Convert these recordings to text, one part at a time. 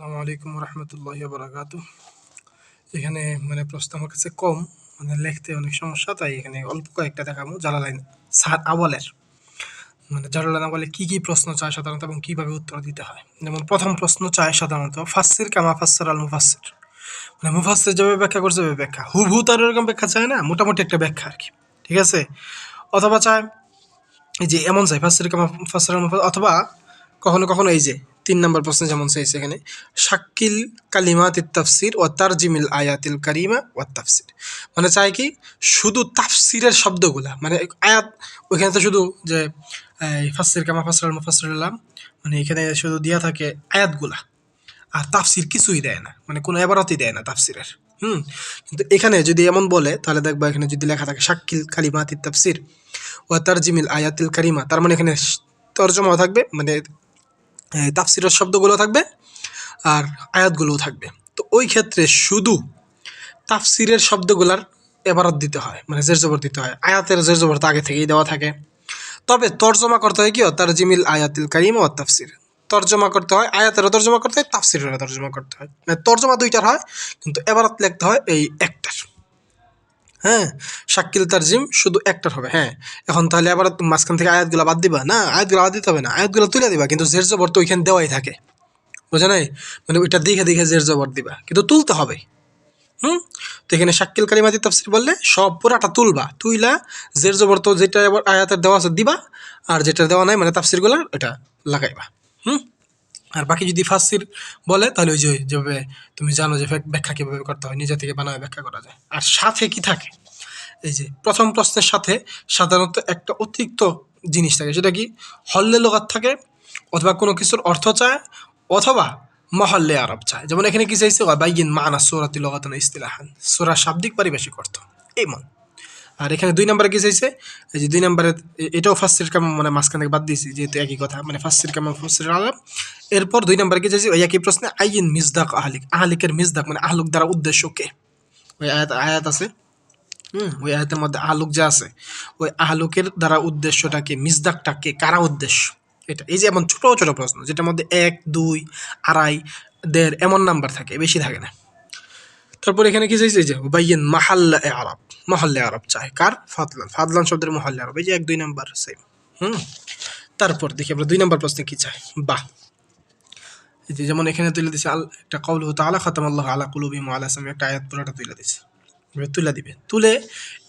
আসসালামু আলাইকুম রহমতুল্লাহি ওয়া বারাকাতুহু। এখানে প্রশ্ন আমার কাছে কম, লিখতে অনেক সমস্যা, তাই এখানে অল্প কয়েকটা দেখাবো। জালালাইন স্যার আওয়ালের জালালাইন আওয়ালে কি কি প্রশ্ন চায় সাধারণত এবং কিভাবে উত্তর দিতে হয়। যেমন প্রথম প্রশ্ন চায় সাধারণত ফাসসির কামা ফাসসার আল মুফাসসির, মুফাসসির যেভাবে ব্যাখ্যা করছে ওইভাবে ব্যাখ্যা, হুবহু তার এরকম ব্যাখ্যা চায় না, মোটামুটি একটা ব্যাখ্যা আর কি। ঠিক আছে? অথবা চায় এই যে এমন চাই ফাসসির কামা ফাসসার আল মুফাসসির, অথবা কখনো কখনো এই যে ৩ নম্বর প্রশ্নে যেমন চাইছে এখানে শাক্কিল কালিমাতিত তাফসির ও তারজিমিল আয়াতিল কারিমা ওয়াত তাফসির, চাই কি শুধু তাফসিরের শব্দগুলা, আয়াত ওইখানে তো শুধু যে ফাসসির কামা ফাসসার আল মুফাসসির আলাম, এখানে শুধু দেয়া থাকে আয়াতগুলা, আর তাফসির কিছুই দেয় না, কোনো এবারতই দেয় না তাফসিরের। কিন্তু এখানে যদি এমন বলে তাহলে দেখবা এখানে যদি লেখা থাকে শাক্কিল কালিমাতিত তাফসির ও তারজিমিল আয়াতিল কারিমা, তার এখানে তর্জমাও থাকবে, তাফসিরের শব্দগুলো থাকবে আর আয়াতগুলোও থাকবে। তো ওই ক্ষেত্রে শুধু তাফসিরের শব্দগুলার এবারত দিতে হয়, জের জবর দিতে হয়। আয়াতের জের জবর তো আগে থেকেই দেওয়া থাকে। তবে তর্জমা করতে হয় কি তারজিমিল আয়াতিল কারিমা ও তাফসির, তর্জমা করতে হয়, আয়াতেরও তর্জমা করতে হয়, তাফসিরেরও তর্জমা করতে হয়। তর্জমা দুইটার হয়, কিন্তু এবারত লিখতে হয় এই একটার। হ্যাঁ, শাক্কিল তারজিম শুধু একটার হবে। হ্যাঁ, এখন তাহলে আবার মাঝখান থেকে আয়াতগুলো বাদ দিবা না, আয়াতগুলো বাদ দিতে হবে না, আয়াতগুলো তুলে দিবা, কিন্তু জের জবর তো ওইখানে দেওয়াই থাকে, বোঝা নাই? ওইটা দেখে দেখে জের জবর দিবা, কিন্তু তুলতে হবে। তো এখানে শাক্কিল কালিমাতি তাফসির বললে সব পুরাটা তুলবা, তুইলা জের জবর তো যেটা এবার আয়াতের দেওয়া আছে দিবা, আর যেটা দেওয়া নাই তাফসিরগুলো এটা লাগাইবা। আর বাকি যদি ফাসসির বলে তাহলে ওই যে যেভাবে তুমি জানো যে ব্যাখ্যা কীভাবে করতে হয়, নিজে থেকে বানায় ব্যাখ্যা করা যায়। আর সাথে কি থাকে, এই যে প্রথম প্রশ্নের সাথে সাধারণত একটা অতিরিক্ত জিনিস থাকে, সেটা কি হল্লে লগাত থাকে, অথবা কোনো কিছুর অর্থ চায়, অথবা মহল্লে আরব চায়। যেমন এখানে কি চাইছে বাইগিন মানা সূরাতি লগাতান ইস্তিলাহান, সূরার শাব্দিক পারিভাষিক অর্থ এমন। আর এখানে ২ নম্বরে কি চাইছে, এই যে ২ নম্বরে এটাও ফাসসির কাম, মাঝখান থেকে বাদ দিয়েছি যেহেতু একই কথা, ফাসসির কাম ফাসসির আলাম। এরপর ২ নম্বরে কি চাইছে ওই একই প্রশ্নে আইন মিজদাক আহলিক, আহলিকের মিজদাক আহলুক দ্বারা উদ্দেশ্য কে। ওই আয়াত আছে, ওই আয়াতের মধ্যে আহলুক যা আছে, ওই আহলুকের দ্বারা উদ্দেশ্যটাকে, মিজদাকটাকে, কারা উদ্দেশ্য এটা। এই যে এমন ছোট ছোট প্রশ্ন যেটার মধ্যে ১, ২, আড়াই, ১.৫ এমন নাম্বার থাকে, বেশি থাকে না। তারপর এখানে কি চাইছে যে বাইয়েন মাহাল্লা এ আরব, মহল্লে আরব চায় কার, ফাদলান, ফাদলান শব্দের মহল্লে আরব, এই যে ১, ২ নাম্বার সেম। তারপর দেখি আমরা ২ নম্বর প্রশ্নে কি চাই। বাহ, এই যে যেমন এখানে তুলে দিছে একটা কাউলুহু তাআলা খাতামাল্লাহু আলা কুলুবিহিম ওয়া আলা সামঈহিম, একটা আয়াত পুরোটা তুলে দিছে, তুলে দিবে, তুলে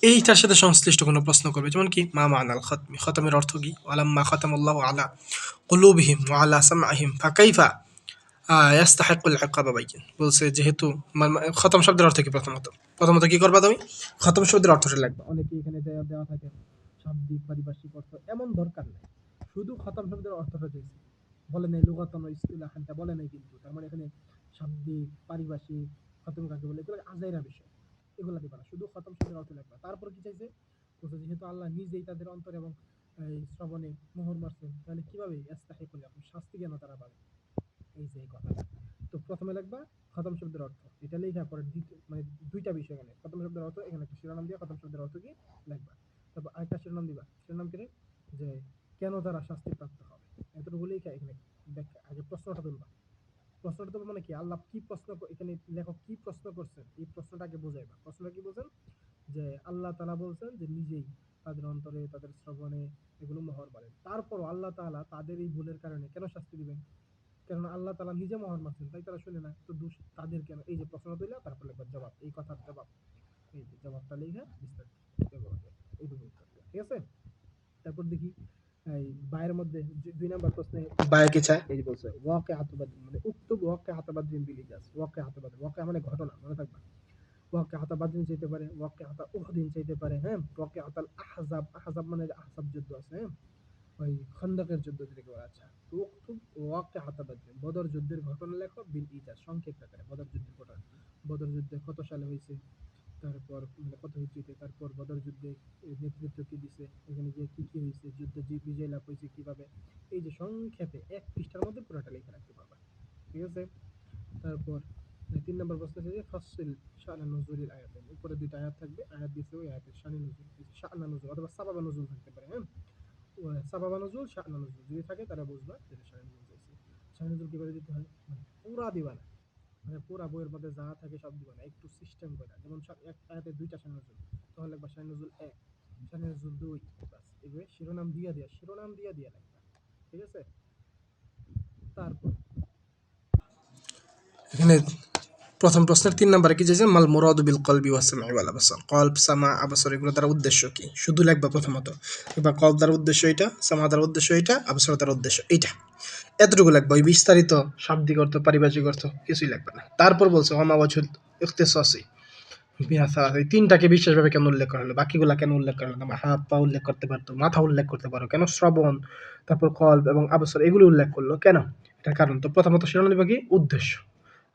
এইটার সাথে সংশ্লিষ্ট কোনো প্রশ্ন করবে, যেমন কি মা মানাল খতমি, খতমের অর্থ কি, ওয়ালাম্মা খতামাল্লাহু আলা কুলুবিহিম ওয়া আলা সামঈহিম ফাকাইফা ইয়াস্তাহিকুল ইকাবা বাইয়িন, বলছে যেহেতু খতম শব্দের অর্থ কি, প্রথমত কি করবা তুমি, খতম শব্দের অর্থটা লিখবা। অনেকে এখানে দেওয়া থাকে শাব্দিক পারিভাষিক অর্থ, এমন দরকার নেই, শুধু খতম শব্দের অর্থটা চাইছে, বলে নাই লুগাতান ও ইসতিলাহানটা বলে নাই, কিন্তু তার এখানে শাব্দিক পারিভাষিক খতম কাকে বলে এগুলো আজাইরা বিষয়, এগুলা দিবা না, শুধু খতম শব্দের অর্থ লিখবা। তারপর কি চাইছে, যেহেতু আল্লাহ নিজেই তাদের অন্তর এবং এই শ্রবণে মোহর মারছেন, তাহলে কিভাবে ইস্তাহিকুল ইকাবা, শাস্তি কেন তারা পাবে, এই যে কথাটা। তো প্রথমে লিখবা খতম শব্দের অর্থ, এটা লেখা পরে দুইটা বিষয়, এখানে খতম শব্দের অর্থ, এখানে একটা শিরোনাম দিয়ে খতম শব্দের অর্থ কি লিখবা। তারপর আরেকটা শিরোনাম দিবা, শিরোনাম কি, যে কেন তারা শাস্তি প্রাপ্ত হবে, এতটুকু লেখা এখানে ব্যাখ্যা। আগে প্রশ্নটা তুলবা, প্রশ্নটা তো কি আল্লাহ কি প্রশ্ন, এখানে লেখক কি প্রশ্ন করছেন, এই প্রশ্নটাকে বোঝাইবা। প্রশ্নটা কি বলছেন, যে আল্লাহ তাআলা বলছেন যে নিজেই তাদের অন্তরে, তাদের শ্রবণে এগুলো মোহর মারেন, তারপর আল্লাহ তাআলা তাদের এই ভুলের কারণে কেন শাস্তি দিবেন, কেননা আল্লাহ তাআলা নিজে মোহর মারছেন, তাই তারা শুনে না, তো দোষ তাদের কেন। এই যে প্রশ্ন তুইলা তারপর লিখবা জবাব, এই কথার জবাব, এই যে জবাবটা লিখে বিস্তারিত এইটুকু উত্তর দিবা। ঠিক আছে? তারপর দেখি এই বায়ের মধ্যে ২ নম্বর প্রশ্নে বায়ে কি চায়, এই যে বলছে ওয়াকে হাতবাদ, উক্তব ওয়াকে হাতবাদিন বিল ইজাজ, ওয়াকে হাতবাদ, ওয়াকে ঘটনা, মনে থাকবে, ওয়াকে হাতাবাদিন চাইতে পারে, ওয়াকে হাতা উহদিন চাইতে পারে, হ্যাঁ, ওয়াকে হাতাল আহজাব, আহজাব আহজাব যুদ্ধ আছে, হ্যাঁ, ওই খন্দকের যুদ্ধ যেটাকে বলা। আচ্ছা, তো উক্তব ওয়াকে হাতাবাদিন, বদর যুদ্ধের ঘটনা লেখো বিল ইজাজ, সংক্ষেপ আকারে, বদর যুদ্ধের ঘটনা, বদর যুদ্ধে কত সালে হয়েছে, তারপর কত হিজরিতে, তারপর বদর যুদ্ধে নেতৃত্ব কি দিছে, এখানে গিয়ে কি কি হয়েছে, যুদ্ধে বিজয় লাভ হয়েছে কিভাবে, এই যে সংক্ষেপে ১ পৃষ্ঠার মধ্যে পুরোটা লেখা রাখতে পারবা। ঠিক আছে? তারপর ৩ নম্বর প্রশ্ন হচ্ছে যে ফাসসিল শাআনা নুজুলিল আয়াতাইন, উপরে ২টা আয়াত থাকবে, আয়াত দিছে ওই আয়াতের শানে নুজুল, শাআনা নুজুল অথবা সাবাবা নুজুল থাকতে পারে, হ্যাঁ, সাবাবা নুজুল, শাআনা নুজুল যদি থাকে তারা বুঝবা যেটা শানে নুজুল চাইছে। শাহিন নজরুল কিভাবে দিতে হয়, পুরা দিবা না, পুরা বইয়ের মধ্যে যা থাকে সব দিবা না, একটু সিস্টেম করে, যেমন এক আয়াতে দুইটা শাহিন নজরুল, তখন লিখবা শাহিন নজরুল 1, শাহিন নজরুল 2, বাস এভাবে শিরোনাম দিয়া লিখবা, ঠিক আছে। তারপর এখানে প্রথম প্রশ্নের 3 নম্বরে কি চাইছে, মাল মুরাদু বিল কলবি ওয়াস সামঈ ওয়াল আবসার, কলব সামা আবসার এগুলো দ্বারা উদ্দেশ্য কি, শুধু লিখবা প্রথমত, বা কলব দ্বারা উদ্দেশ্য এটা, সামা দ্বারা উদ্দেশ্য এটা, আবসার দ্বারা উদ্দেশ্য এইটা, এতটুকু লিখবা। ওই বিস্তারিত শাব্দিক অর্থ পারিভাষিক অর্থ কিছুই লিখবা না। তারপর বলছে ওমা ওয়াজহুল ইখতিসাসি বিহাসা, এই তিনটাকে বিশেষভাবে কেন উল্লেখ করা হলো, বাকিগুলা কেন উল্লেখ করা হলো না, হাত পা উল্লেখ করতে পারতো, মাথা উল্লেখ করতে পারো, কেন শ্রবণ, তারপর কলব এবং আবসর এগুলো উল্লেখ করলো কেন, এটার কারণ তো প্রথমত শিরোনাম দিবা কি উদ্দেশ্য,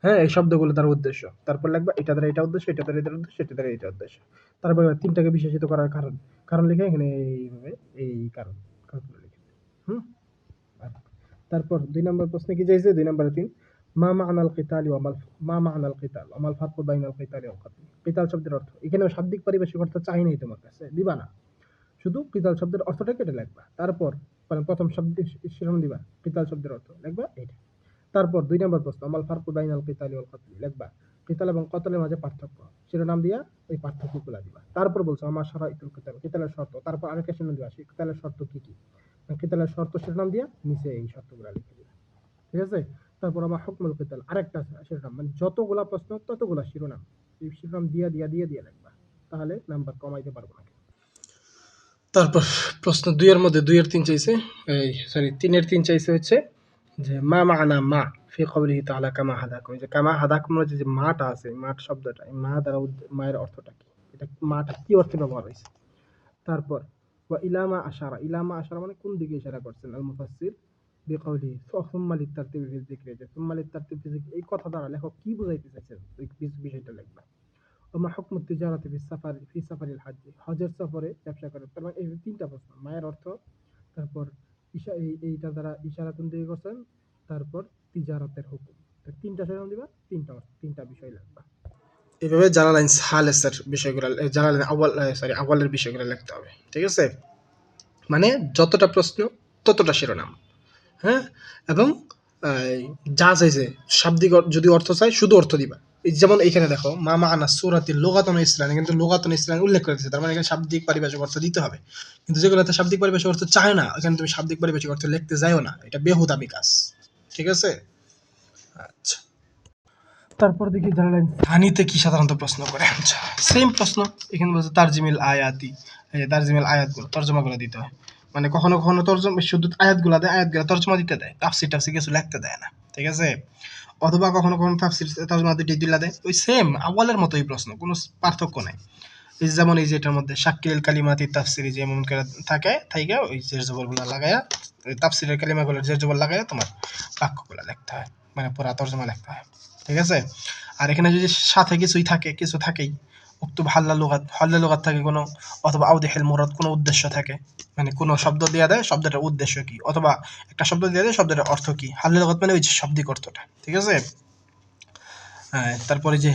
হ্যাঁ এই শব্দগুলো তার উদ্দেশ্য, তারপর লাগবে এটা দ্বারা এটা উদ্দেশ্য, এটা দ্বারা এটা উদ্দেশ্য, এটা দ্বারা এটা উদ্দেশ্য, তারপর তিনটাকে বিশেষিত করার কারণ, কারণ লিখে এখানে এইভাবে এই কারণগুলো লিখে, হুম। তারপর 2 নম্বর প্রশ্নে কি চাইছে, 2 নম্বরে 3, মা মা'নাল কিতালি ওয়া মা মা'নাল কিতাল ওয়া মাল ফারকু বাইনাল কিতালি ওয়াল কতল, কিতাল শব্দের অর্থ, এখানে শাব্দিক পারিভাষিক অর্থ চাই নাই তোমার কাছে, দিবা না, শুধু কিতাল শব্দের অর্থটা কেটে লিখবা, তারপর মানে প্রথম শব্দের শিরোনাম দিবা, কিতাল শব্দের অর্থ লিখবা এটা, তারপর 2 নম্বর প্রশ্ন, আমাল ফারকু বাইনাল কিতালি ওয়াল কতল লিখবা, কিতাল এবং কতলের মাঝে পার্থক্য, শিরোনাম দিয়া এই পার্থক্যগুলো দিবা, তারপর বলছো আমার শারাইতুল কিতাল, কিতালের শর্ত, তারপর আরেকটা শিরোনাম দিবা, সেই কিতালের শর্ত কি কি, কিতালের শর্ত শিরোনাম দিয়া নিচে এই শর্তগুলো লিখে দিবা, ঠিক আছে। তারপর আমার হুকমুল কিতাল আরেকটা শিরোনাম, মানে যতগুলা প্রশ্ন ততগুলা শিরোনাম, এই শিরোনাম দিয়া লিখবা, তাহলে নাম্বার কমাইতে পারবো না। তারপর প্রশ্ন 2 এর মধ্যে 2 এর 3 চাইছে, এই সরি 3 এর 3 চাইছে হচ্ছে যে মা মা'না মা ফি কওলিহি তাআলা কামা হাদাকুম, যে কামা হাদাকুম এর যে মাটা আছে, মাট শব্দটা, এই মা দ্বারা মায়ের অর্থটা কি, এটা মাটা কি অর্থে ব্যবহার হইছে। তারপর ওয়া ইলামা আশারা, ইলামা আশারা মানে কোন দিকে ইশারা করছেন আল মুফাসসির বিকওলিহি সুম্মা লিতারতিবি ফি যিকরি, যে সুম্মা লিতারতিবি ফি যিকরি এই কথা দ্বারা লেখক কি বুঝাইতে চাইছেন এই বিষয়টা লিখবা। ওমা হুকমুত তিজারাতি ফি সাফারিল হজ, হজের সফরে ব্যবসা করে, তার মানে এই 3টা প্রশ্ন, মায়ের অর্থ, তারপর এইটা দ্বারা ইশারা কোন দিকে করছেন, তারপর তিজারাতের হুকুম, 3টা শিরোনাম দিবা, 3টা বিষয় লিখবা। এভাবে জালালাইন সালেসের বিষয়গুলো, জালালাইন আউয়াল সরি আউয়ালের বিষয়গুলো লিখতে হবে, ঠিক আছে। মানে যতটা প্রশ্ন ততটা শিরোনাম, হ্যাঁ। এবং যা চাইছে শাব্দিক যদি অর্থ চাই শুধু অর্থ দিবা, যেমন এইখানে দেখো মা মা'না সূরাতিল লুগাতুন ইসলাম, কিন্তু লুগাতুন ইসলাম উল্লেখ করে দিয়েছে, তার মানে এখানে শাব্দিক পারিভাষিক অর্থ দিতে হবে, কিন্তু যেগুলোতে শাব্দিক পারিভাষিক অর্থ চায় না এখানে তুমি শাব্দিক পারিভাষিক অর্থ লিখতে যাইও না, এটা বেহুদামি কাজ, ঠিক আছে। আচ্ছা, তারপর দেখি জানালেন থানিতে কি সাধারণত প্রশ্ন করে, আচ্ছা সেম প্রশ্ন, এখানে বলছে তারজিমিল আয়াতি, এই যে তারজিমিল আয়াতগুলো তর্জমাগুলো দিতে হয়, মানে কখনো কখনো তর্জমা শুধু আয়াতগুলো দেয়, আয়াতগুলো তর্জমা দিতে দেয়, তাফসির টাফসির কিছু লিখতে দেয় না, ঠিক আছে। অথবা কখনো কখনো তাফসির তর্জমা দুইটাই দিলা দেয়, ওই সেম আউয়ালের মতোই প্রশ্ন, কোনো পার্থক্য নাই। এই যেমন এই যে এটার মধ্যে শাক্কিল কালিমাতি তাফসিরি যেমন করে থাকে থাইকা ওই জের জবরগুলো লাগায়া, ওই তাফসিরের কালিমাগুলো জের জবর লাগায়া তোমার বাক্যগুলো লিখতে হয়, মানে পুরা তর্জমা লিখতে হয়, ঠিক আছে। আর এখানে যদি সাথে কিছুই থাকে, কিছু থাকেই, উক্তুব হাল্লা লুগাত থাকে কোনো, অথবা আউদিহিল মুরাদ কোনো উদ্দেশ্য থাকে, মানে কোনো শব্দ দেয়া দেয় শব্দটার উদ্দেশ্য কি, অথবা একটা শব্দ দেয়া দেয় শব্দটার অর্থ কি, হাল্লা লুগাত মানে ওই যে শাব্দিক অর্থটা, ঠিক আছে। হ্যাঁ, তারপরে যে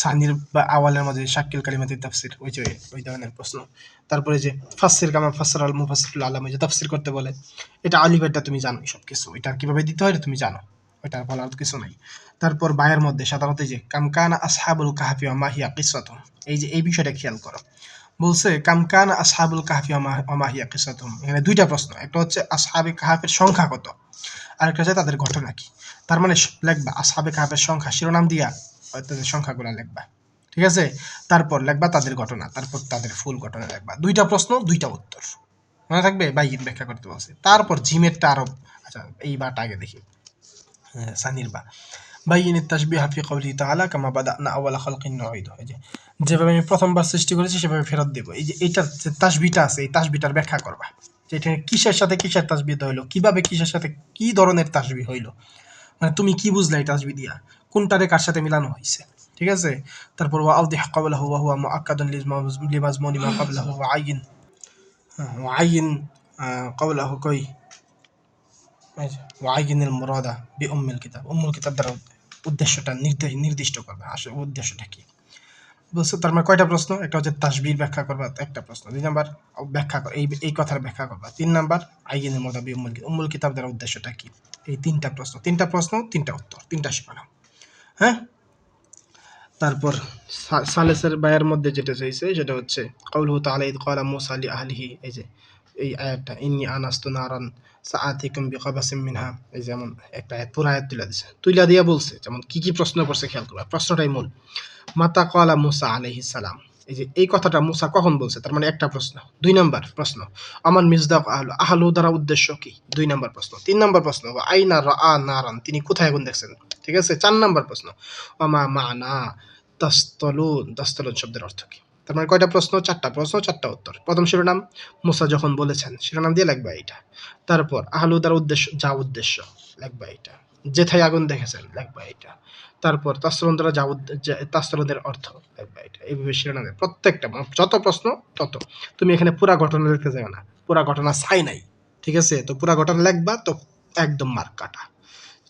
সানির বা আওয়ালের মাঝে শাক্কিল কালিমাতি তাফসির, ওই যে ওই ধরনের প্রশ্ন। তারপরে যে ফাসসির কামা ফাসসারা আল মুফাসসিরুল আলাম, ওই যে তাফসির করতে বলে, এটা আলিফেরটা তুমি জানোই সব কিছু, এটা কিভাবে দিতে হয় এটা তুমি জানো, ওইটা বলার কিছু নাই। তারপর বায়ের মধ্যে সাধারণত যে কামকানা আসহাবুল কাহফি ওয়া মা হিয়া কিসসাতুহুম, এই যে এই বিষয়টা খেয়াল করো, বলছে কামকানা আসহাবুল কাহফি ওয়া মা হিয়া কিসসাতুহুম, এখানে 2টা প্রশ্ন, একটা হচ্ছে আসহাবে কাহফের সংখ্যা কত, আরেকটা হচ্ছে তাদের ঘটনা কি, তার মানে লিখবা আসহাবে কাহফের সংখ্যা শিরোনাম দিয়া তাদের সংখ্যাগুলো লিখবা, ঠিক আছে। তারপর লিখবা তাদের ঘটনা, তারপর তাদের ফুল ঘটনা লিখবা, 2টা প্রশ্ন 2টা উত্তর, মনে থাকবে। বাইয়িন ব্যাখ্যা করতে বলছে। তারপর জিমেরটা আরো, আচ্ছা এই বাটা আগে দেখি, সানির বা বাইয়িন তাশবিহা ফি কওলিহি তাআলা কামা বাদানা আওয়ালা খালকিন নুঈদু, এই যে যেভাবে আমি প্রথমবার সৃষ্টি করেছি সেভাবে ফেরত দেব, এই যে এটার যে তাশবিহটা আছে এই তাশবিহটার ব্যাখ্যা করবা, যে এটা কিসের সাথে কিসের তাশবিহটা হইলো, কিভাবে কিসের সাথে কি ধরনের তাশবিহ হইলো, মানে তুমি কি বুঝলা এই তাসবিহ দিয়া, কোনটারে কার সাথে মিলানো হয়েছে, ঠিক আছে। তারপর ওয়া আউদিহ ক্বাবলাহু ওয়া হুয়া মুআক্কাদুন লিমাজমুনি মা ক্বাবলাহু ওয়া আইন, ওয়া আইন ক্বাবলাহু কই ওয়া আইনিল মুরাদা বি উম্মিল কিতাব, উম্মুল কিতাব দ্বারা উদ্দেশ্যটা নির্দিষ্ট করবে, আসলে উদ্দেশ্যটা কি। বলছে তার মানে কয়টা প্রশ্ন? একটা হচ্ছে তাসবির ব্যাখ্যা করবা, একটা প্রশ্ন। ২ নাম্বার ব্যাখ্যা এই কথার ব্যাখ্যা করবা। ৩ নাম্বার আইয়িনুল মুদাব্বি উম্মুল কিতাব দ্বারা উদ্দেশ্যটা কি? এই ৩টা প্রশ্ন, ৩টা প্রশ্ন, ৩টা উত্তর, ৩টা সীমানা। হ্যাঁ? তারপর সালেসের বায়ার মধ্যে যেটা চাইছে সেটা হচ্ছে কাউলুহু তাআলা ইয ক্বালা মূসা লিআহলিহি, এই যে এই আয়াতটা, ইন্নী আনাস্তু নারান সাআতিকুম বিকাবাসিম মিনহা, এই যেমন একটা আয়াত, পুরো আয়াত তুইলা দিছে। তুইলা দিয়া বলছে যেমন কি কি প্রশ্ন করছে খেয়াল করবা। প্রশ্নটাই মূল। মাতা ক্বালা মূসা আলাইহিস সালাম, এই যে এই কথাটা মূসা কখন বলছে, তার মানে একটা প্রশ্ন। ২ নাম্বার প্রশ্ন আমান মিসদাক আহলু দ্বারা উদ্দেশ্য কি? ২ নাম্বার প্রশ্ন। ৩ নাম্বার প্রশ্ন আইনা রাআ নারান, তিনি কোথায় আগুন দেখছেন? ঠিক আছে? ৪ নাম্বার প্রশ্ন ওমা মা'না তাসতালুন, তাসতালুন শব্দের অর্থ কি? তার মানে কয়টা প্রশ্ন? ৪টা প্রশ্ন, ৪টা উত্তর। প্রথম শিরোনাম মূসা যখন বলেছেন, শিরোনাম দিয়ে লিখবা এইটা। তারপর আহলু দ্বারা উদ্দেশ্য, যা উদ্দেশ্য লিখবা এইটা। যেথায় আগুন দেখেছেন লিখবা এইটা। তারপর তাসতালুন দ্বারা তাসতালুনের অর্থ লিখবা এটা। এইভাবে শিরোনামে প্রত্যেকটা যত প্রশ্ন তত। তুমি এখানে পুরা ঘটনা লিখতে যাবে না। পুরা ঘটনা চাই নাই। ঠিক আছে? তো পুরা ঘটনা লিখবা তো একদম মার্ক কাটা।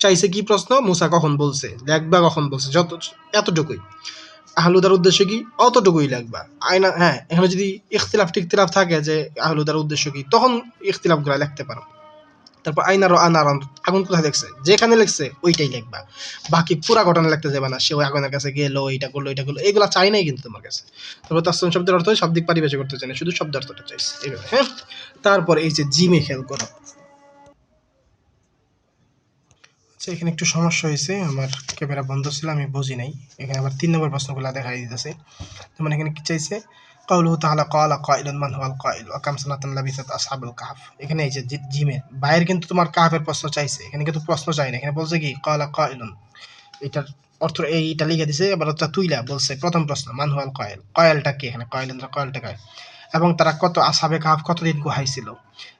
চাইছে কি প্রশ্ন? মূসা কখন বলছে, লেখবা কখন বলছে, যত এতটুকুই। আহলুদার উদ্দেশ্য কি? অতটুকুই লাগবা। আয়না, হ্যাঁ, এখানে যদি ইখতিলাফ থাকে যে আহলুদার উদ্দেশ্য কি, তখন ইখতিলাফগুলা লিখতে পারো। তারপর আইনার আনারন, আগুন কোথায় দেখছে, যেখানে লিখছে ওইটাই লিখবা। বাকি পুরা ঘটনা লিখতে যাবে না, সে ওই আগুনের কাছে গেল, এইটা করলো, এটা করলো, এগুলা চাই নাই কিন্তু তোমার কাছে। তারপর তাসলিম শব্দের অর্থ শাব্দিক পারিভাষিক করতে চাই না, শুধু শব্দ অর্থটা চাইছে এইভাবে। হ্যাঁ, তারপর এই যে জিমে খেয়াল করো। আচ্ছা, এখানে একটু সমস্যা হয়েছে, আমার ক্যামেরা বন্ধ ছিল, আমি বুঝি নাই। এখানে আবার ৩ নম্বর প্রশ্নগুলো দেখাই দিতেছে। যেমন এখানে কি চাইছে? কাউলুহু তাআলা ক্বালা কাইলুন মান হুয়াল কাইল ওয়া কাম সানাতান লাবিসাত আসহাবুল কাহফ। এখানে এই যে জিমে বাইরের কিন্তু তোমার কাহফের প্রশ্ন চাইছে, এখানে কিন্তু প্রশ্ন চাই না। এখানে বলছে কি ক্বালা কাইলুন, এটার অর্থ এইটা লিখে দিছে। এবার ওটা তুইলা বলছে প্রথম প্রশ্ন মান হুয়াল কাইল, কাইলটা কে? এখানে কাইলটা কায়, এবং তারা কত আসহাবে কাহফ কতদিন গুহায় ছিল,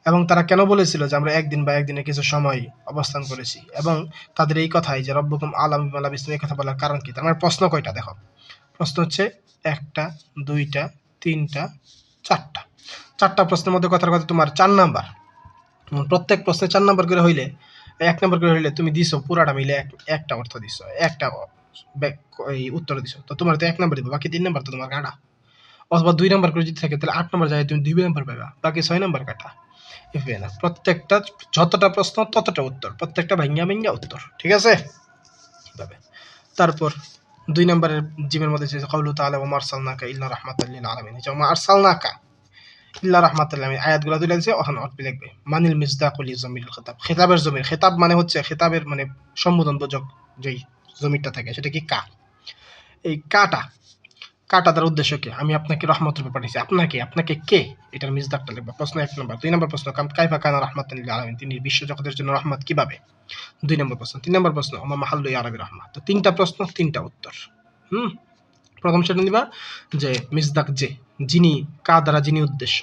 এবং তারা কেন বলেছিল যে আমরা একদিন বা একদিনের কিছু সময় অবস্থান করেছি, এবং তাদের এই কথাই যে রব্বুকুম আলাম বিমা লাবিসতুম, এই কথা বলার কারণ কি? তার মানে প্রশ্ন কয়টা দেখো। প্রশ্ন হচ্ছে ১টা, ২টা, ৩টা, ৪টা। ৪টা প্রশ্নের মধ্যে কথার কথা তোমার ৪ নাম্বার। প্রত্যেক প্রশ্নে ৪ নাম্বার করে হইলে, ১ নাম্বার করে হইলে তুমি দিছো পুরাটা মিলে একটা অর্থ দিছো, একটা এই উত্তর দিছো। তো তোমার তো ১ নাম্বার দিবে, বাকি ৩ নাম্বার তো তোমার কাটা। অথবা ২ নাম্বার করে যদি থাকে তাহলে ৮ নাম্বার জায়গায় তুমি ২ নাম্বার পাবা, বাকি ৬ নাম্বার কাটা। এভাবে না, প্রত্যেকটা যতটা প্রশ্ন ততটা উত্তর, প্রত্যেকটা ভাঙ্গা উত্তর। ঠিক আছে? এভাবে। তারপর ২ নাম্বারের জিমের মধ্যে যে কাউলু তাআলা ওয়া মা আরসালনাকা ইল্লা রাহমাতাল লিল আলামিন, এই যে ওয়া আরসালনাকা ইল্লা রাহমাতাল লিল আলামিন, আয়াতগুলো তুলে দিয়েছে, ওখানে অর্থ লিখবে। মানিল মিসদাকুল লিজামিরিল খিতাব, খিতাবের জমির, খিতাব মানে হচ্ছে খিতাবের মানে সম্বোধনবোধক যেই জমিরটা থাকে সেটা কি কা। এই কাটা, কাটা তার উদ্দেশ্য কি? আমি আপনাকে রহমত রূপে পাঠিয়েছি। আপনাকে কে? এটার মিসদাকটা লিখবা। প্রশ্ন ১ নাম্বার। ২ নাম্বার প্রশ্ন কাইফা কানা রাহমাতাল লিল আলামিন, তিনি বিশ্ব জগতের জন্য রহমত কিভাবে? ২ নম্বর প্রশ্ন। ৩ নম্বর প্রশ্ন ওমা মাহাল্লু ইয়া রাহমা। তো ৩টা প্রশ্ন, ৩টা উত্তর। হুম? প্রথম সেটা নিবা যে মিসদাক, যে যিনি, কা দ্বারা যিনি উদ্দেশ্য।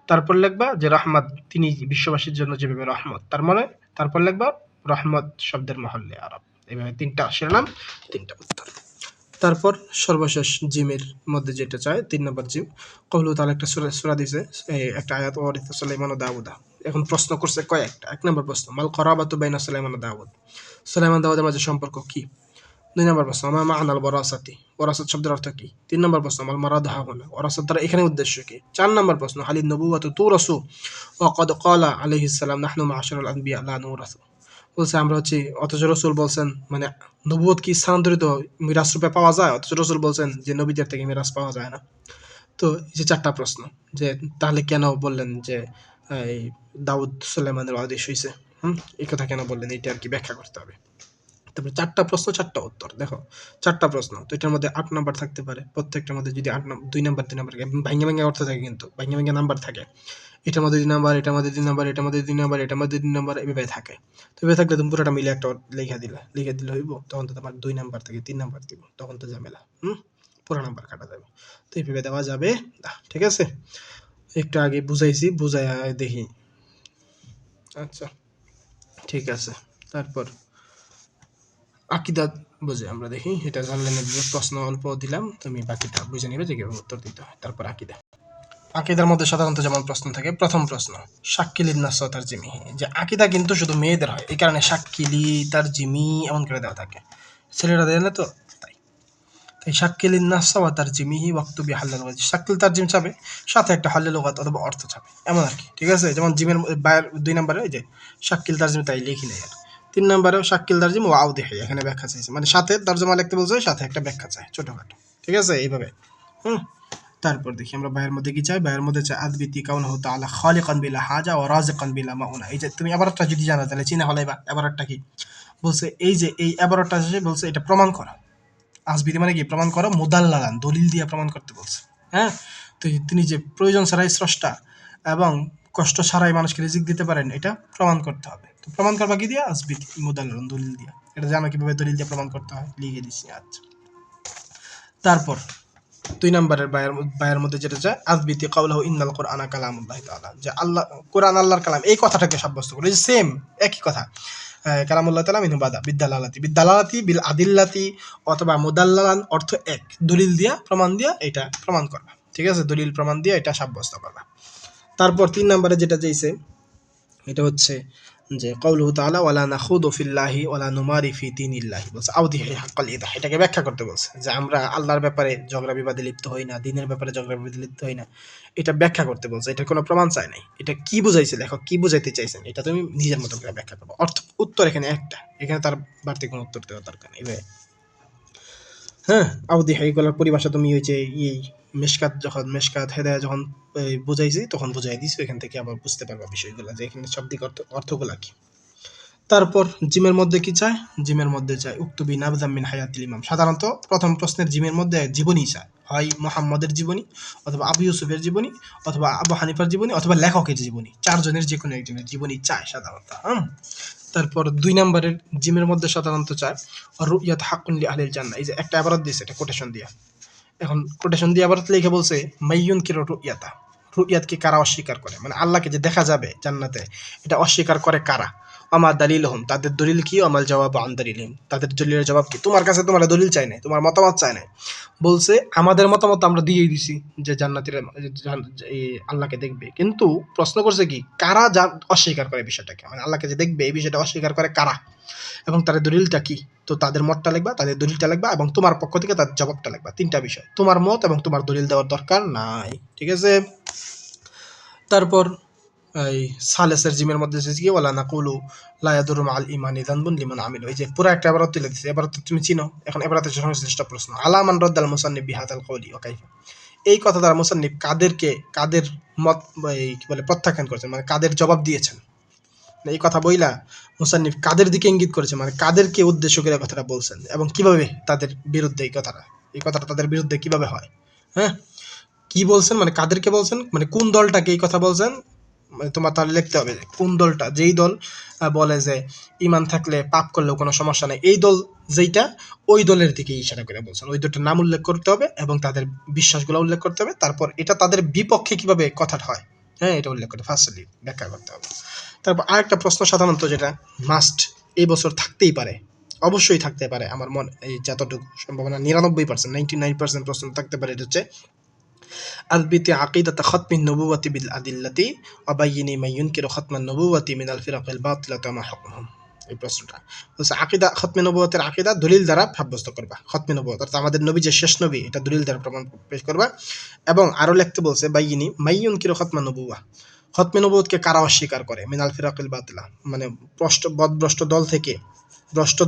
তারপর লিখবা যে রহমত, তিনি বিশ্ববাসীর জন্য যেভাবে রহমত, তার মানে তারপর লিখবা রহমত শব্দের মহল্লে আরব। এইভাবে ৩টা শিরোনাম, ৩টা উত্তর। তারপর সর্বশেষ জিমের মধ্যে যেটা চায় ৩ নম্বর জিম, কওলুহু তাআলা একটা সূরা দিছে, একটা আয়াত ওয়ারিসা সুলাইমান ও দাউদা। এখন প্রশ্ন করছে কয়েকটা। ১ নম্বর প্রশ্ন মাল করাবাতু বাইনা সুলাইমান ও দাউদ, সুলাইমান দাউদের মাঝে সম্পর্ক কি? ২ নম্বর প্রশ্ন মা মা'নাল ওয়ারাসাতি, ওয়ারাসাত শব্দের অর্থ কি? ৩ নম্বর প্রশ্ন মাল মারাদু হাহুনা, ওয়ারাসাত দ্বারা এখানে উদ্দেশ্য কি? ৪ নম্বর প্রশ্ন হালিন নবুওয়াতু তুরাসু ওয়া ক্বাদ ক্বালা আলাইহিস সালাম নাহনু মা'আশারাল আনবিয়া লা নুরাসু, বলছে আমরা হচ্ছি, অথচ রসুল বলছেন, মানে নবুয়ত কি স্থানান্তরিত মিরাজ রূপে পাওয়া যায়? অথচ রসুল বলছেন যে নবীদের থেকে মিরাজ পাওয়া যায় না। তো এই যে ৪টা প্রশ্ন, যে তাহলে কেন বললেন যে এই দাউদ সুলাইমানের ওয়ারিস হইছে? এই কথা কেন বললেন? এটা আর কি ব্যাখ্যা করতে হবে। তারপরে ৪টা প্রশ্ন, ৪টা উত্তর। দেখো ৪টা প্রশ্ন, তো এটার মধ্যে ৮ নাম্বার থাকতে পারে। প্রত্যেকটার মধ্যে যদি ২ নাম্বার ২ নাম্বার ভাঙ্গা অর্থ থাকে, কিন্তু ভাঙ্গা নাম্বার থাকে। এটার মধ্যে ২ নাম্বার, এটার মধ্যে ২ নাম্বার, এটার মধ্যে ২ নাম্বার, এটার মধ্যে ২ নাম্বার, এভাবে থাকে। তো এভাবে থাকলে তুমি পুরোটা মিলে একটা লিখে দিলে হইব। তখন তো তোমার ২ নাম্বার থেকে ৩ নাম্বার দিব, তখন তো ঝামেলা। পুরো নাম্বার কাটা যাবে। তো এইভাবে দেওয়া যাবে না। ঠিক আছে? একটু আগে বুঝাইছি, বুঝাইয়া দেখি। আচ্ছা, ঠিক আছে। তারপর আকিদা বুঝে আমরা দেখি, এটা জানলে প্রশ্ন অল্প দিলাম, তুমি বাকিটা বুঝে নিবে যে কিভাবে উত্তর দিতে হয়। তারপর আকিদা, আকিদার মধ্যে সাধারণত যেমন প্রশ্ন থাকে, প্রথম প্রশ্ন শাক্কিলিন নাস তার জিমি, যে আকিদা কিন্তু শুধু মেয়েদের হয়, এই কারণে শাক্কিলি তার জিমি এমন করে দেওয়া থাকে, ছেলেরা দেয় না তো তাই। তাই শাক্কিলিন নাসা ওয়া তারজিমিহি ওয়াক্তুবি হাল্লাল ওয়াজ, শাক্কিল তারজিম চাবে, সাথে একটা হাল্লাল লুগাত অথবা অর্থ চাবে, এমন আর কি। ঠিক আছে, যেমন জিমের বায়ের 2 নম্বরে ওই যে শাক্কিল তারজিম তাই লিখি নাই আর। 3 নম্বরেও শাক্কিল তারজিম ওয়া আওদিহি, এখানে ব্যাখ্যা চাইছে, মানে সাথে তরজমা লিখতে বলছে, সাথে একটা ব্যাখ্যা চাই ছোটখাটো। ঠিক আছে, এইভাবে। হুম। তারপর দেখি আমরা বায়ের মধ্যে কি চাই। বায়ের মধ্যে চাই আদবিতি কাউনাহু তাআলা খালিকান বিলা হাজা ওয়া রাযিকান বিলা মাউনা। এই যে তুমি এবারটা যদি জানো তাহলে চিনা হলাইবা এবারটা কি বলছে। এই যে এই এবারটা এসে বলছে এটা প্রমাণ করা। আসবিতি মানে কি প্রমাণ করো, মুদাল্লালান দলিল দিয়ে প্রমাণ করতে বলছে। হ্যাঁ, তো তিনি যে প্রয়োজন ছাড়াই স্রষ্টা এবং কষ্ট ছাড়াই মানুষকে রিজিক দিতে পারেন, এটা প্রমাণ করতে হবে। তো প্রমাণ করবা কি দিয়া? আসবিতি মুদাল্লালান দলিল দিয়া। এটা জানো কিভাবে দলিল দিয়ে প্রমাণ করতে হয়, লিখে দিচ্ছি। আচ্ছা, তারপর 2 নম্বরের বায়ের মধ্যে যেটা চায় আযবিতি কাউলাহু ইন্নাল কুরআনা কালামুল্লাহি তাআলা, যে আল্লাহ কোরআন আল্লাহর কালাম, এই কথাটাকে সাব্যস্ত করে। এই সেম একই কথা, কালামুল্লাহ তাআলা মিনহু বাদা বিদ্দালালাতি বিল আদিল্লাতি অথবা মুদাল্লালান, অর্থ এক। দলিল দিয়া প্রমাণ দিয়া এটা প্রমাণ করবা। ঠিক আছে, দলিল প্রমাণ দিয়া এটা সাব্যস্ত করবা। তারপর 3 নম্বরে যেটা চাইছে এটা হচ্ছে যে কওলুহু তাআলা ওয়ালা নাখুদু ফিল্লাহি ওয়ালা নুমারি ফি দীনিল্লাহি, বলছে আউদিহি হাক্কাল ইদাহ, এটাকে ব্যাখ্যা করতে বলছে যে আমরা আল্লাহর ব্যাপারে ঝগড়া বিবাদে লিপ্ত হই না, দ্বীনের ব্যাপারে ঝগড়া বিবাদে লিপ্ত হই না। এটা ব্যাখ্যা করতে বলছে, এটা কোনো প্রমাণ চায় নাই। এটা কি বুঝাইছে, লেখক কি বুঝাইতে চাইছেন, এটা তুমি নিজের মতো করে ব্যাখ্যা করবে। উত্তর এখানে একটা, এখানে তার বাড়তি কোনো উত্তর দেওয়ার দরকার নেই। হ্যাঁ, আউদিহি এগুলোর পরিভাষা তুমি ওই যে মেশকাত হেদায়া যখন বুঝাইছি তখন বুঝাই দিছি, এখান থেকে আবার বুঝতে পারবা বিষয়গুলো যে এখানে শাব্দিক অর্থগুলা কি। তারপর জিমের মধ্যে কি চায়? জিমের মধ্যে চায় উক্তুবি নাবযাম মিন হায়াতিল ইমাম। সাধারণত প্রথম প্রশ্নের জিমের মধ্যে জীবনী চায়, হয় মুহাম্মদের জীবনী অথবা আবু ইউসুফের জীবনী অথবা আবু হানিফার জীবনী অথবা লেখকের জীবনী, 4 জনের যে কোনো একজনের জীবনী চায় সাধারণত। তারপর 2 নম্বরের জিমের মধ্যে সাধারণত চায় রুইয়াত হাক্কুন লি আহলিল জান্নাহ। এই যে একটা ইবারত দিয়েছে, এটা কোটেশন দিয়া, এখন কোটেশন দিয়ে আবার লিখে বলছে মাইয়ুন কির রুইয়াতা, রুইয়াতকে কারা অস্বীকার করে, মানে আল্লাহকে যে দেখা যাবে জান্নাতে, এটা অস্বীকার করে কারা। আমার দালিল হম, তাদের দলিল কি? আমাল জবাব আন দালিলহীন, তাদের দলিলের জবাব কি? তোমার কাছে তোমার দলিল চাই নাই, তোমার মতামত চাই নাই। বলছে আমাদের মতামত আমরা দিয়েই দিছি যে জান্নাতীরা এই আল্লাহকে দেখবে, কিন্তু প্রশ্ন করছে কি কারা অস্বীকার করে বিষয়টাকে, মানে আল্লাহকে যে দেখবে এই বিষয়টা অস্বীকার করে কারা এবং তাদের দলিলটা কি। তো তাদের মতটা লিখবা, তাদের দলিলটা লিখবা এবং তোমার পক্ষ থেকে তার জবাবটা লিখবা। 3টা বিষয়, তোমার মত এবং তোমার দলিল দেওয়ার দরকার নাই। ঠিক আছে, তারপর এই সালেসের জিমের মধ্যে এসেছে কি ওয়ালা নাকুলু লা ইয়াদুরু মাআল ঈমানি যানবুন লিমান আমিলু। এই যে পুরো একটা ইবারত তুলে দিয়েছে, এবারত তুমি চিনো। এখন এবারতে সংশ্লিষ্ট প্রশ্ন আলা মান রাদ্দাল মুসান্নিফ বিহাদাল কওলি ওয়া কাইফা। এই কথা দ্বারা মুসান্নিফ কাদের মত এই কি বলে প্রত্যাখ্যান করেছেন, মানে কাদের জবাব দিয়েছেন। এই কথা বইলা মুসান্নিফ কাদের দিকে ইঙ্গিত করেছে, মানে কাদেরকে উদ্দেশ্য করে কথাটা বলছেন এবং কিভাবে তাদের বিরুদ্ধে এই কথাটা তাদের বিরুদ্ধে কিভাবে হয়। হ্যাঁ, কি বলছেন মানে কাদেরকে বলছেন, মানে কোন দলটাকে এই কথা বলছেন, মানে তোমার তাহলে লিখতে হবে কোন দলটা, যেই দল বলে যে ইমান থাকলে পাপ করলেও কোনো সমস্যা নেই, এই দল যেইটা, ওই দলের দিকে ইশারা করে বলছেন। ওই দলটার নাম উল্লেখ করতে হবে এবং তাদের বিশ্বাসগুলো উল্লেখ করতে হবে। তারপর এটা তাদের বিপক্ষে কিভাবে কথাটা হয়, হ্যাঁ, এটা উল্লেখ করতে ফার্স্টলি ব্যাখ্যা করতে হবে। তারপর আরেকটা প্রশ্ন সাধারণত যেটা মাস্ট এই বছর থাকতেই পারে, অবশ্যই থাকতে পারে, আমার মন এই যতটুকু সম্ভাবনা 99%, 99% প্রশ্ন থাকতে পারে, এটা হচ্ছে আলবিতি আকিদাত খতমিন নবুওয়াতি বিল আদিল্লাতি ওয়াবাইয়িনি মান ইউনকিরু খতমান নবুওয়াতি মিনাল ফিরাকিল বাতিলাতি ওয়া মা হুকমুহুম। এই প্রশ্নটা বলছে আকিদা খতমে নবুওয়াতের আকিদা দলিল দ্বারা সাব্যস্ত করবা। খতমে নবুওয়াত অর্থাৎ আমাদের নবী যে শেষ নবী, এটা দলিল দ্বারা প্রমাণ পেশ করবা। এবং আরো লিখতে বলছে বাইয়িনি মান ইউনকিরু খতমান নবুওয়া, খতমে নবুওয়াতকে কারা অস্বীকার করে, মিনাল ফিরাকিল বাতিলা, মানে ভ্রষ্ট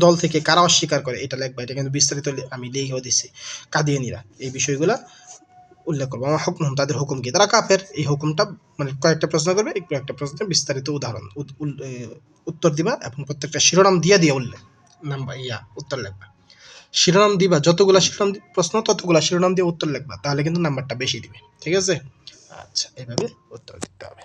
দল থেকে কারা অস্বীকার করে, এটা লিখবা। এটা কিন্তু বিস্তারিত আমি লিখেও দিচ্ছি, কাদিয়ানীরা, এই বিষয়গুলা উল্লেখ করবো। আমার হুকুম, তাদের হুকুম কি, তারা কাফের। এই হুকুমটা মানে কয়েকটা প্রশ্ন করবে, একটু একটা প্রশ্নের বিস্তারিত উদাহরণ উত্তর দিবা এবং প্রত্যেকটা শিরোনাম দিয়ে উল্লেখ নাম্বার উত্তর লিখবা। শিরোনাম দিবা, যতগুলা শিরোনাম প্রশ্ন ততগুলা শিরোনাম দিয়ে উত্তর লিখবা, তাহলে কিন্তু নাম্বারটা বেশি দিবে। ঠিক আছে, আচ্ছা, এইভাবে উত্তর দিতে হবে।